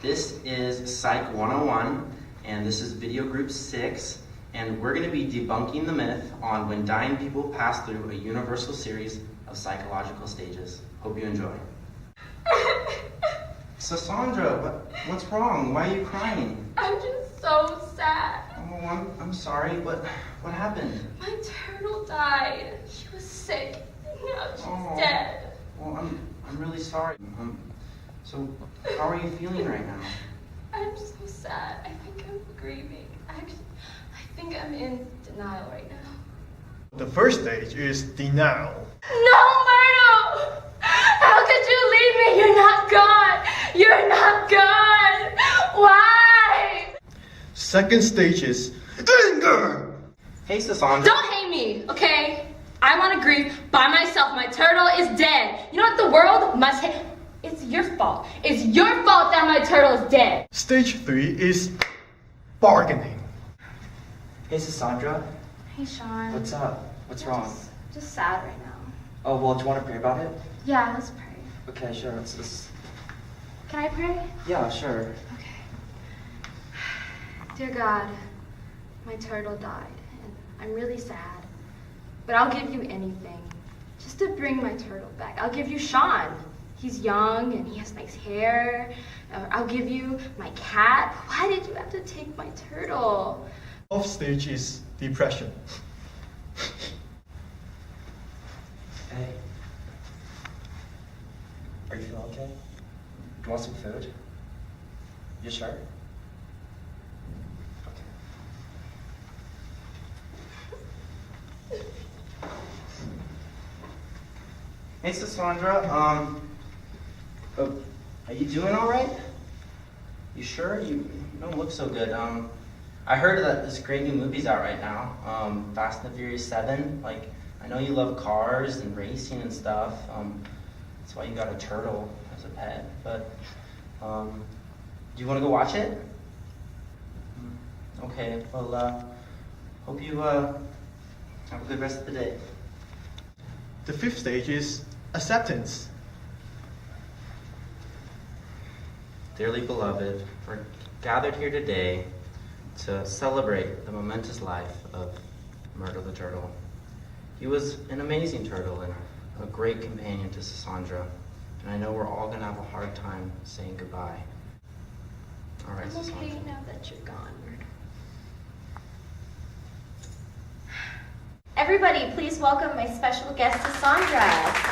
This is Psych 101, and this is video group 6, and we're going to be debunking the myth on when dying people pass through a universal series of psychological stages. Hope you enjoy. Sassandra, what's wrong? Why are you crying? I'm just so sad. Oh, I'm sorry, but what happened? My turtle died. She was sick, and now she's dead. Well, I'm really sorry. So, how are you feeling right now? I'm so sad. I think I'm grieving. Actually, I think I'm in denial right now. The first stage is denial. No, Myrtle! How could you leave me? You're not God! You're not God! Why? Second stage is anger. Hey, Sassandra. Don't hate me, okay? I want to grieve by myself. My turtle is dead. You know what the world must hate? It's your fault. It's your fault that my turtle is dead. Stage 3 is bargaining. Hey, Sassandra. Hey, Sean. What's up? What's wrong? Just sad right now. Oh, well, do you want to pray about it? Yeah, let's pray. Okay, sure. Let's... Can I pray? Yeah, sure. Okay. Dear God, my turtle died, and I'm really sad. But I'll give you anything, just to bring my turtle back. I'll give you Sean. He's young and he has nice hair. Or I'll give you my cat. Why did you have to take my turtle? Fourth stage is depression. Hey. Are you feeling okay? Do you want some food? You sure? Okay. Hey, Sassandra. Are you doing all right? You sure? You don't look so good. I heard that this great new movie's out right now. Fast and the Furious 7. Like, I know you love cars and racing and stuff. That's why you got a turtle as a pet. But, do you want to go watch it? Okay. Well, hope you have a good rest of the day. The fifth stage is acceptance. Dearly beloved, we're gathered here today to celebrate the momentous life of Myrtle the turtle. He was an amazing turtle and a great companion to Sassandra, and I know we're all going to have a hard time saying goodbye. All right, I'm okay Sassandra. now that you're gone, Myrtle. Everybody, please welcome my special guest, Sassandra.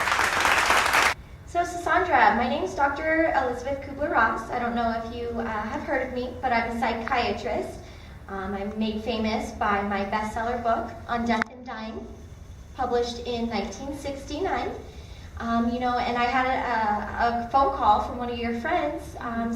So Sassandra, my name is Dr. Elizabeth Kubler-Ross. I don't know if you have heard of me, but I'm a psychiatrist. I'm made famous by my bestseller book, On Death and Dying, published in 1969. And I had a phone call from one of your friends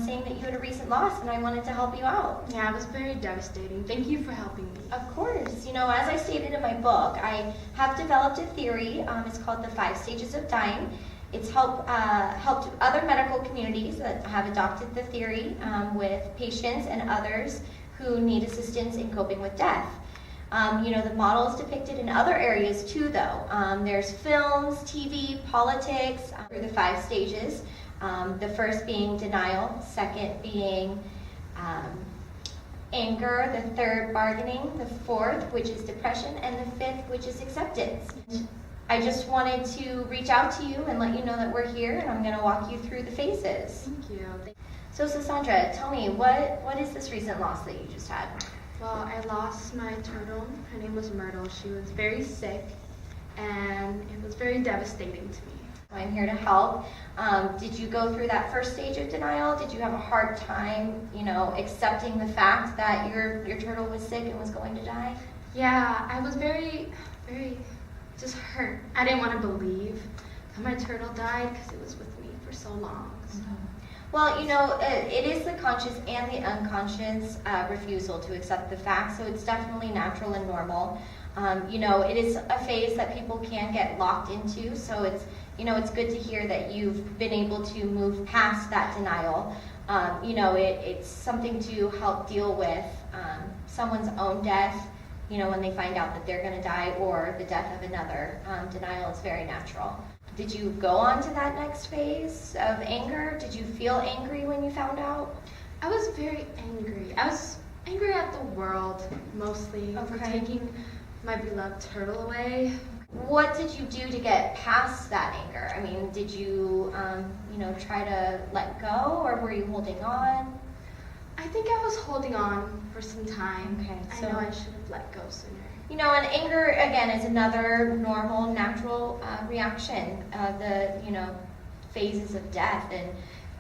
saying that you had a recent loss, and I wanted to help you out. Yeah, it was very devastating. Thank you for helping me. Of course. As I stated in my book, I have developed a theory. It's called the 5 Stages of Dying. It's helped other medical communities that have adopted the theory with patients and others who need assistance in coping with death. The model is depicted in other areas too, though. There's films, TV, politics, through the 5 stages. The first being denial, second being anger, the third bargaining, the fourth, which is depression, and the fifth, which is acceptance. I just wanted to reach out to you and let you know that we're here, and I'm going to walk you through the phases. Thank you. So Sassandra, tell me, what is this recent loss that you just had? Well, I lost my turtle. Her name was Myrtle. She was very sick, and it was very devastating to me. I'm here to help. Did you go through that first stage of denial? Did you have a hard time, accepting the fact that your turtle was sick and was going to die? Yeah, I was very, very just hurt. I didn't want to believe that my turtle died because it was with me for so long. So. Well, it is the conscious and the unconscious refusal to accept the facts, so it's definitely natural and normal. It is a phase that people can get locked into, so it's good to hear that you've been able to move past that denial. It's something to help deal with someone's own death, when they find out that they're going to die, or the death of another. Denial is very natural. Did you go on to that next phase of anger? Did you feel angry when you found out? very angry. I was angry at the world, mostly, for Okay. taking my beloved turtle away. What did you do to get past that anger? I mean, did you, try to let go, or were you holding on? I think I was holding on for some time. Okay, I so- know I should have let go sooner. And anger, again, is another normal, natural reaction of the, phases of death and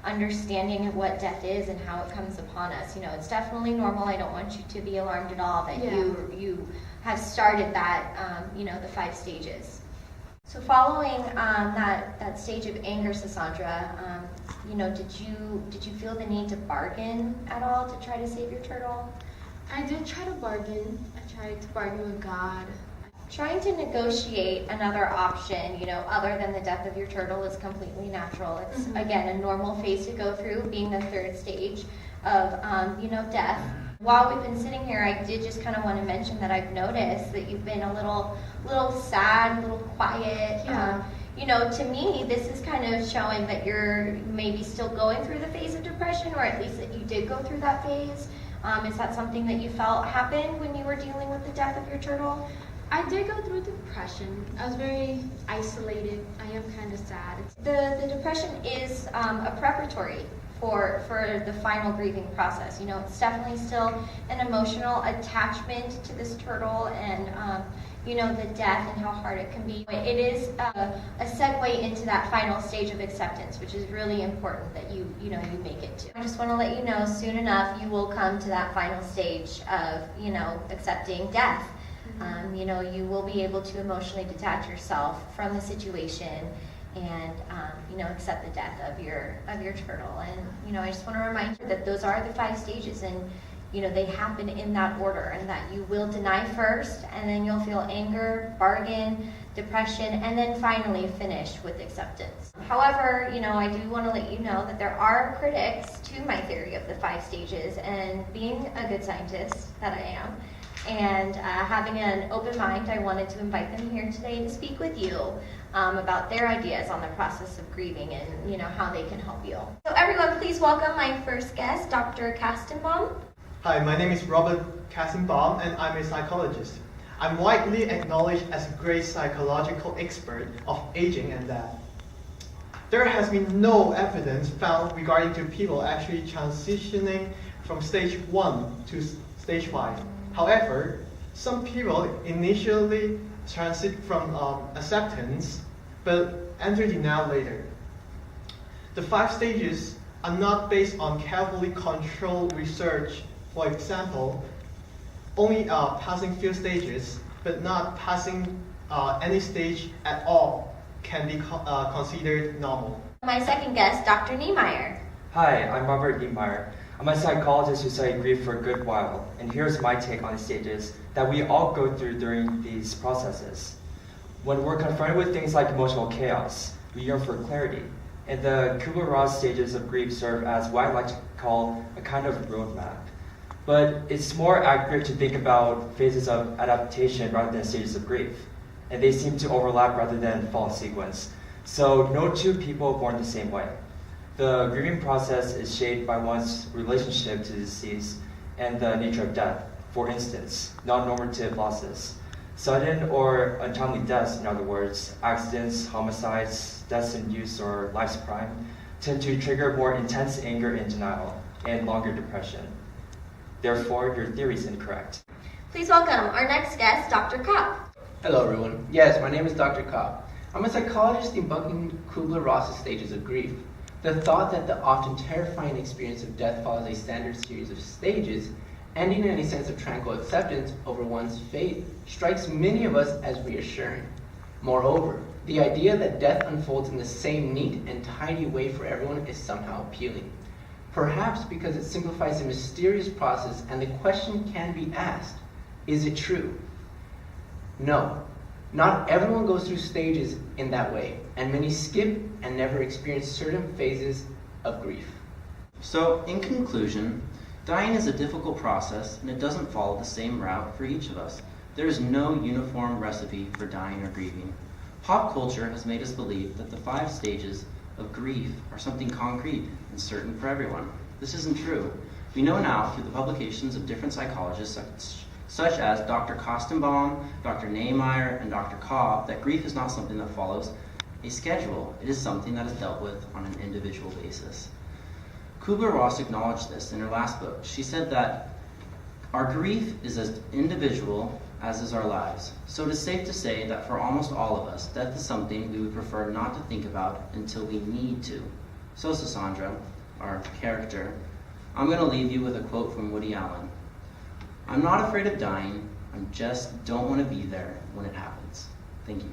understanding what death is and how it comes upon us. It's definitely normal. I don't want you to be alarmed at all that Yeah. you have started that, the 5 stages. So following that stage of anger, Sassandra, did you feel the need to bargain at all to try to save your turtle? I did try to bargain. I tried to bargain with God. Trying to negotiate another option, other than the death of your turtle is completely natural. It's, again, a normal phase to go through, being the 3rd stage of, death. While we've been sitting here, I did just kind of want to mention that I've noticed that you've been a little sad, a little quiet. Yeah. To me, this is kind of showing that you're maybe still going through the phase of depression, or at least that you did go through that phase. Is that something that you felt happened when you were dealing with the death of your turtle? I did go through depression. I was very isolated. I am kind of sad. The depression is a preparatory for the final grieving process. It's definitely still an emotional attachment to this turtle and, the death and how hard it can be. It is a segue into that final stage of acceptance, which is really important that you make it to. I just want to let you know, soon enough, you will come to that final stage of, accepting death. You will be able to emotionally detach yourself from the situation and accept the death of your turtle. And I just want to remind you that those are the 5 stages, and they happen in that order, and that you will deny first, and then you'll feel anger, bargain, depression, and then finally finish with acceptance. However, I do want to let you know that there are critics to my theory of the 5 stages, and being a good scientist that I am, and having an open mind, I wanted to invite them here today to speak with you about their ideas on the process of grieving and how they can help you. So everyone, please welcome my first guest, Dr. Kastenbaum. Hi, my name is Robert Kassenbaum, and I'm a psychologist. I'm widely acknowledged as a great psychological expert of aging and death. There has been no evidence found regarding to people actually transitioning from stage 1 to stage 5. However, some people initially transit from acceptance, but enter denial later. The 5 stages are not based on carefully controlled research. For example, only passing few stages, but not passing any stage at all, can be considered normal. My second guest, Dr. Niemeyer. Hi, I'm Robert Niemeyer. I'm a psychologist who studied grief for a good while, and here's my take on the stages that we all go through during these processes. When we're confronted with things like emotional chaos, we yearn for clarity, and the Kubler-Ross stages of grief serve as what I like to call a kind of roadmap. But it's more accurate to think about phases of adaptation rather than stages of grief, and they seem to overlap rather than fall in sequence. So no 2 people are born the same way. The grieving process is shaped by one's relationship to disease and the nature of death. For instance, non-normative losses. Sudden or untimely deaths, in other words, accidents, homicides, deaths in use or life's prime, tend to trigger more intense anger and denial and longer depression. Therefore, your theory is incorrect. Please welcome our next guest, Dr. Kopp. Hello everyone. Yes, my name is Dr. Kopp. I'm a psychologist debunking Kubler-Ross's stages of grief. The thought that the often terrifying experience of death follows a standard series of stages, ending in a sense of tranquil acceptance over one's fate, strikes many of us as reassuring. Moreover, the idea that death unfolds in the same neat and tidy way for everyone is somehow appealing. Perhaps because it simplifies a mysterious process and the question can be asked, is it true? No, not everyone goes through stages in that way, and many skip and never experience certain phases of grief. So, in conclusion, dying is a difficult process and it doesn't follow the same route for each of us. There is no uniform recipe for dying or grieving. Pop culture has made us believe that the 5 stages of grief are something concrete and certain for everyone. This isn't true. We know now through the publications of different psychologists such as Dr. Kostenbaum, Dr. Nehmeyer, and Dr. Cobb that grief is not something that follows a schedule. It is something that is dealt with on an individual basis. Kubler-Ross acknowledged this in her last book. She said that our grief is as individual as is our lives. So it is safe to say that for almost all of us, death is something we would prefer not to think about until we need to. So Sassandra, our character, I'm going to leave you with a quote from Woody Allen. I'm not afraid of dying, I just don't want to be there when it happens. Thank you.